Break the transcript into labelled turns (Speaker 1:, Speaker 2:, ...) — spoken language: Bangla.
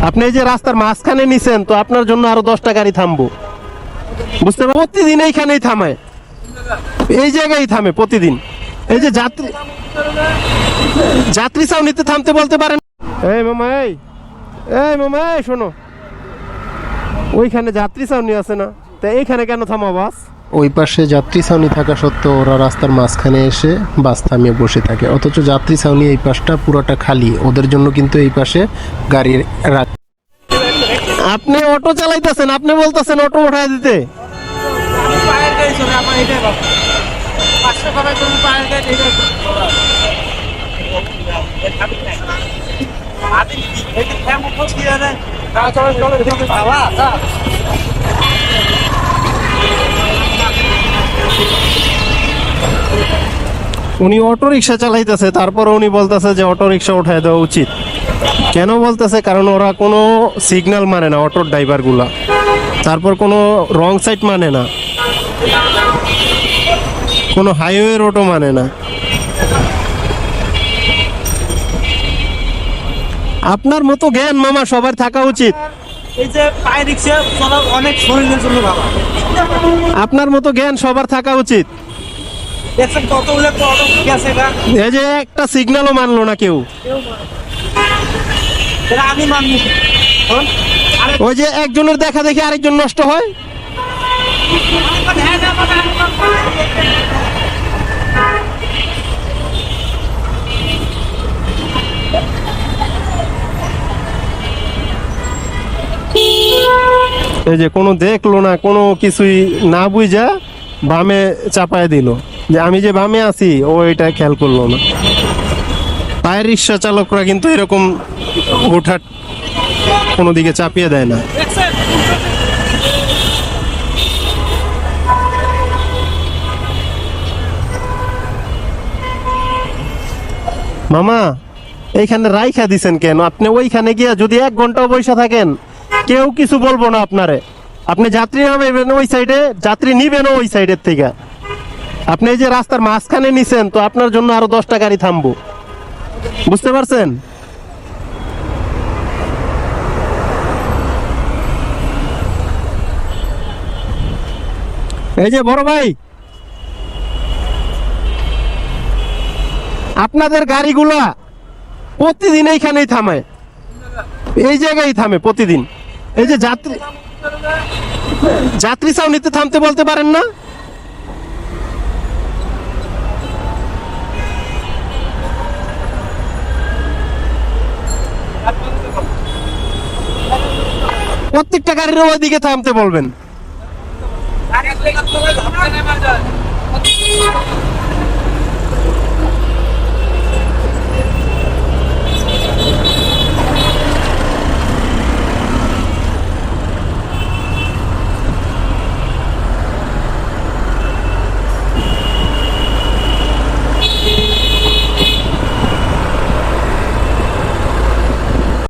Speaker 1: আপনি এই যে রাস্তার মাঝখানে নিছেন, তো আপনার জন্য আরো 10টা গাড়ি থামবো, বুঝতে পারছেন? প্রতিদিন এইখানেই থামায়, এই জায়গায় থামে প্রতিদিন। এই যে যাত্রী ছাউনিতে থামতে বলতে পারেন। এই মামা, এই মামা, এই শোনো, ওইখানে যাত্রী ছাউনি আছে না, তা এইখানে কেন থামা বাস? ওই পাশে যাত্রী ছাউনি থাকা সত্ত্বেও ওরা রাস্তার মাঝখানে এসে বাস থামিয়ে বসে থাকে, অথচ যাত্রী ছাউনি এই পাশটা পুরোটা খালি, ওদের জন্য কিন্তু এই পাশে গাড়ি রাখ। আপনি অটো চালাইতেছেন, আপনি বলতেছেন অটো উঠায় দিতে। উনি অটো রিক্সা চালাইতেছে, তারপর উনি বলতেছে যে অটো রিক্সা উঠায় দেওয়া উচিত। কেন বলতেছে? কারণ ওরা কোনো সিগন্যাল মানে না, অটোর ড্রাইভার গুলা, তারপর কোনো রং সাইড মানে না, কোনো হাইওয়ে রোডও মানে না। আপনার মতো জ্ঞান মামা সবার থাকা উচিত।
Speaker 2: এই যে পায়ে রিক্সা চলা অনেক শরীরের জন্য ভালো।
Speaker 1: আপনার মতো জ্ঞান সবার থাকা উচিত।
Speaker 2: দেখছেন কতগুলো অটো গেছে গা,
Speaker 1: এই যে একটা সিগন্যালও মানলো না কেউ।
Speaker 2: এটা আমি মানি।
Speaker 1: ওই যে একজনের দেখা দেখি আরেকজন নষ্ট হয়। এই যে কোনো দেখলো না, কোনো কিছুই না বুঝা বামে চাপায় দিল, যে আমি যে বামে আছি ও এটা খেয়াল করলো না। পায়ের রিক্সা চালকরা কিন্তু এরকম হুটহাট কোনো দিকে চাপিয়ে দেয় না। মামা, এইখানে রাইখা দিছেন কেন? আপনি ওইখানে গিয়া যদি 1 ঘন্টাও বসে থাকেন, কেউ কিছু বলবো না আপনারে। আপনি যাত্রী নামাবেন ওই সাইডে, যাত্রী নিবেন ওই সাইডের থেকে। আপনি এই যে রাস্তার মাঝখানে নিছেন, তো আপনার জন্য আরো 10টা গাড়ি থামবো, বুঝতে পারছেন? এই যে বড় ভাই, আপনাদের গাড়িগুলা প্রতিদিন এইখানেই থামায়, এই জায়গায় থামে প্রতিদিন। এই যে যাত্রী ছাউনিতে থামতে বলতে পারেন না? প্রত্যেকটা গাড়ির ওইদিকে থামতে বলবেন।